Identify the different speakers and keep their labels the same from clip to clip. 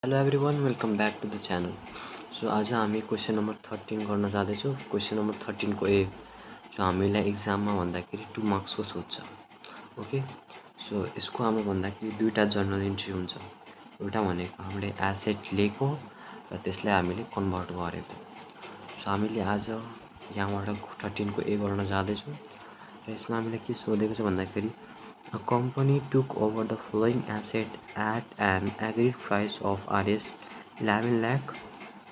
Speaker 1: Hello everyone, welcome back to the channel. So आज हामी question number 13 गर्न जाँदैछौँ। क्वेसन नम्बर 13 को ए जो हामीलाई एक्जाममा भन्दाखेरि 2 मार्क्सको सोध्छ। ओके, सो यसको हाम्रो भन्दाखेरि दुईवटा जर्नल इन्ट्री हुन्छ। एउटा भनेको हामीले एसेट लिएको र त्यसलाई हामीले कन्भर्ट गरेको। सो हामीले आज यहाँबाट 13 को ए गर्न जाँदैछौँ र यसमा हामीले के सोधेको छ भन्दाखेरि a company took over the following asset at an agreed price of Rs 11 lakh,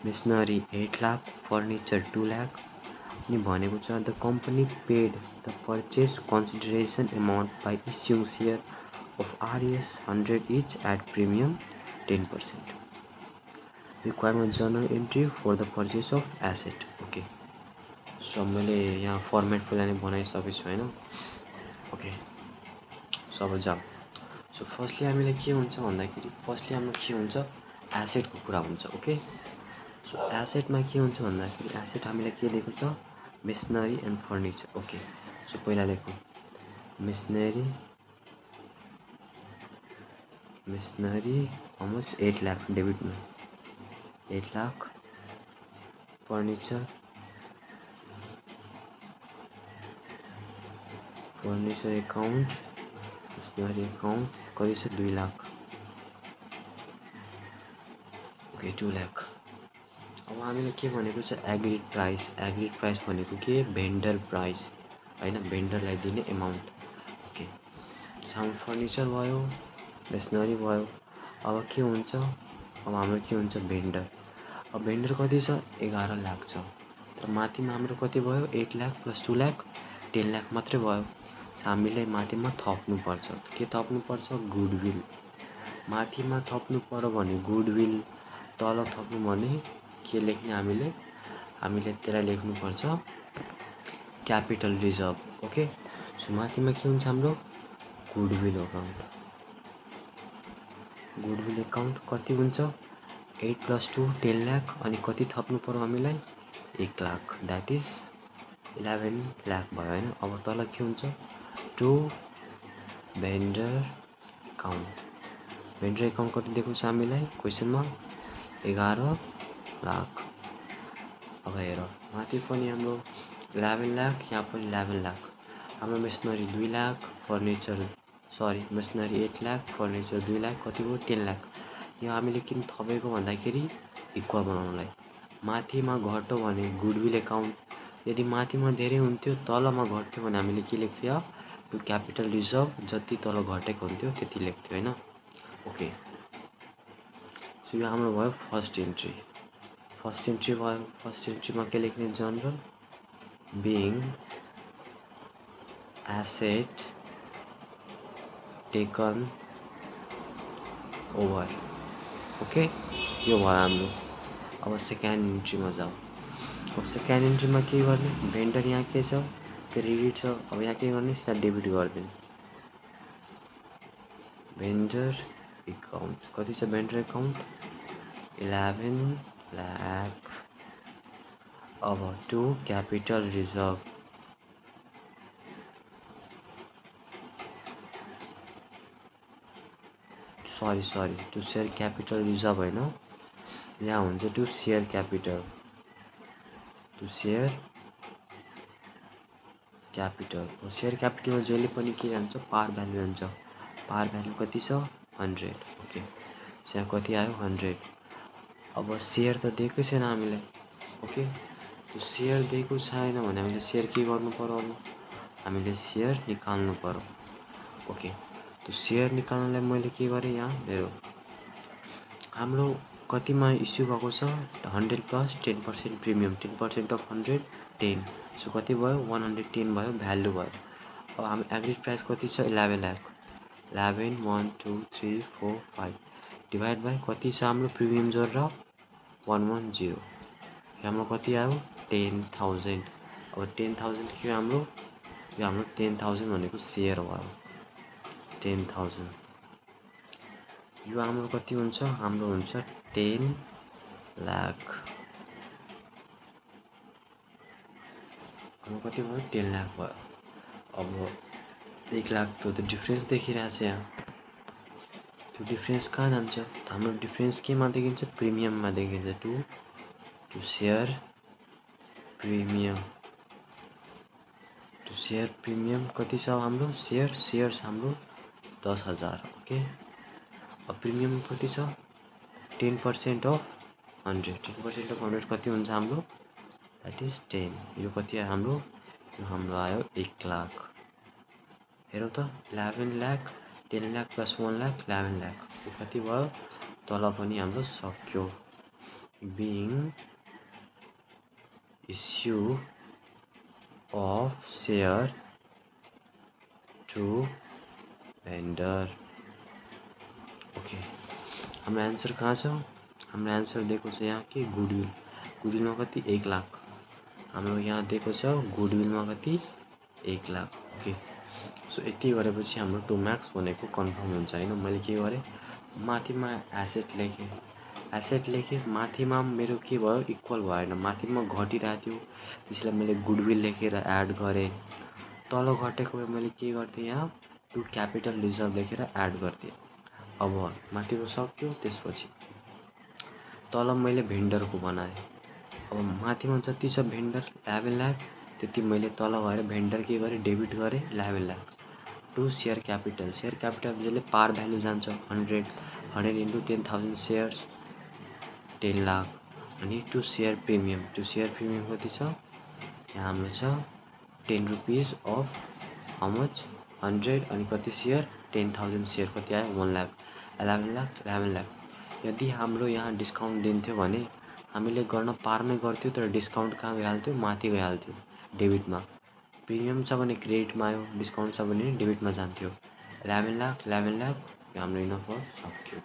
Speaker 1: machinery 8 lakh, furniture 2 lakh. अनि भनेको छ the company paid the purchase consideration amount by issuing share of Rs 100 each at premium 10%. Requirement journal entry for the purchase of asset. Okay. So मैले यहाँ format पहिला नै बनाइसकेको छु हैन। ओके, सब जाऊ। सो फर्स्टली हामीले के हुन्छ भन्दाखेरि फर्स्टली हाम्रो के हुन्छ एसेटको कुरा हुन्छ। ओके, सो एसेटमा के हुन्छ भन्दाखेरि एसेट हामीलाई के दिएको छ machinery and furniture. Okay, so पहिला लेखौँ मेसिनरी अलमोस्ट 8 लाख डेबिटमा 8 lakh, furniture account machinery account कति छ 2 लाख। ओके, 2 लाख। अब हामीले के भनेको छ एग्रिड प्राइस भनेको के भेन्डर प्राइस हैन, भेन्डरलाई दिने एमाउन्ट। ओके, हाम्रो फर्निचर भयो, मेसिनरी भयो। अब के हुन्छ, अब हाम्रो के हुन्छ भेन्डर। अब भेन्डर कति छ 11 लाख छ, तर माथिमा हाम्रो कति भयो 8 लाख प्लस 2 लाख 10 लाख मात्रै भयो। हामीले माथिमा थप्नुपर्छ। के थप्नुपर्छ गुडविल। माथिमा थप्नु पर्यो भने गुडविल, तल थप्नु भने के लेख्ने हामीले त्यसलाई लेख्नुपर्छ क्यापिटल रिजर्भ। ओके, सो माथिमा के हुन्छ हाम्रो गुडविल अकाउन्ट कति हुन्छ 8 प्लस 2 10 लाख, अनि कति थप्नु पर्यो हामीलाई 1 लाख, द्याट इज 11 लाख भयो हैन। अब तल के हुन्छ टु भेन्डर एकाउन्ट कति दिएको छ हामीलाई क्वेसनमा 11 लाख। अब हेर माथि पनि हाम्रो 11 लाख, यहाँ पनि 11 लाख। हाम्रो machinery 2 lakh, machinery 8 lakh, furniture 2 lakh, कति भयो 10 लाख। यो हामीले किन थपेको भन्दाखेरि इक्वल बनाउनलाई। माथिमा घट्यो भने गुडविल एकाउन्ट, यदि माथिमा धेरै हुन्थ्यो तलमा घट्थ्यो भने हामीले के लेख्थ्यो टु क्यापिटल रिजर्भ, जति तल घटेको हुन्थ्यो त्यति लेख्थ्यो हैन। ओके, सो यो हाम्रो भयो फर्स्ट इन्ट्री भयो। फर्स्ट इन्ट्रीमा के लेख्ने general being asset taken over. Okay, यो भयो हाम्रो। अब सेकेन्ड इन्ट्रीमा जाऊ। अब सेकेन्ड इन्ट्रीमा के गर्ने भेन्डर यहाँ के छ क्रेडिट छ। अब यहाँ के गर्ने सिधा डेबिट गरिदिने भेन्डर एकाउन्ट कति छ भेन्डर एकाउन्ट 11 लाख। अब to capital reserve sorry to share capital reserve होइन, यहाँ हुन्छ टु सेयर क्यापिटल सेयर क्यापिटलमा जहिले पनि के जान्छ पार भ्यालु जान्छ। पार भ्यालु कति छ 100। ओके, यहाँ कति आयो 100। अब सेयर त दिएकै छैन हामीलाई। ओके, त्यो सेयर दिएको छैन भने हामीले सेयर के गर्नु पर्यो, अब हामीले सेयर निकाल्नु पर्यो। ओके, त्यो सेयर निकाल्नलाई मैले के गरेँ यहाँ हेरौँ हाम्रो कतिमा इस्यु भएको छ 100 प्लस 10% प्रिमियम 10% अफ 100 10, सो कति भयो 110 भयो, भ्यालु भयो। अब हाम्रो एभरेज प्राइस कति छ 11 लाख। 11 1 2 3 4 5 डिभाइड बाई कति छ हाम्रो प्रिमियम जोडेर 110, हाम्रो कति आयो 10,000। अब 10,000 के हाम्रो यो हाम्रो 10,000 भनेको सेयर भयो 10,000। यो हाम्रो कति हुन्छ हाम्रो हुन्छ 10 लाख। हाम्रो कति भयो 10 लाख भयो। अब 1 लाख तो डिफ्रेन्स देखिरहेको छ यहाँ। त्यो डिफ्रेन्स कहाँ जान्छ? हाम्रो डिफ्रेन्स केमा देखिन्छ? प्रिमियममा देखिन्छ। To share premium, to share premium कति छ हाम्रो? सेयर्स हाम्रो 10,000। ओके, अब प्रिमियम कति छ? 10% अफ 100। 10% अफ 100 कति हुन्छ हाम्रो? That is 10। यो कति आयो हाम्रो? यो हाम्रो आयो 1 लाख। हेरौँ त, 11 लाख, 10 लाख प्लस 1 लाख 11 लाख। यो कति भयो? तल पनि हाम्रो सक्यो। Being issue of share to vendor. Okay, हाम्रो एन्सर कहाँ छ? हाम्रो एन्सर दिएको छ यहाँ के? गुडविल। गुडविलमा कति? 1 लाख। हाम्रो यहाँ दिएको छ गुडविलमा कति? 1 लाख। ओके, सो यति गरेपछि हाम्रो 2 मार्क्स भनेको कन्फर्म हुन्छ हैन। मैले के गरेँ? माथिमा एसेट लेखेँ, माथिमा मेरो के भयो? इक्वल भएन, माथिमा घटिरहेको थियो, त्यसलाई मैले गुडविल लेखेर एड गरेँ। तल घटेको मैले के गर्थेँ? यहाँ टु क्यापिटल रिजर्भ लेखेर एड गर्थेँ। अब माथिको सक्यो, त्यसपछि तल मैले भेन्डरको बनाएँ। अब माथिमा जति छ भेन्डर 11 लाख, त्यति मैले तल गएर भेन्डर के गरेँ? डेबिट गरेँ 11 lakh to share capital. Share capital जसले पार भ्यालु जान्छ 100 इन्टु 10,000 सेयर्स 10 लाख। अनि टु सेयर प्रिमियम, कति छ? यहाँ हाम्रो छ 10 रुपिस अफ हाउ मच? 100। अनि कति सेयर? 10,000 सेयर कति आयो? 1 लाख। 11 लाख। यदि हाम्रो यहाँ डिस्काउन्ट दिन्थ्यो भने हामीले गर्न पारमै गर्थ्यो, तर डिस्काउन्ट कहाँ गइहाल्थ्यो? माथि गइहाल्थ्यो, डेबिटमा। प्रिमियम छ भने क्रेडिटमा आयो, डिस्काउन्ट छ भने डेबिटमा जान्थ्यो। 11 लाख, हाम्रो इनफ भयो, सक्यो।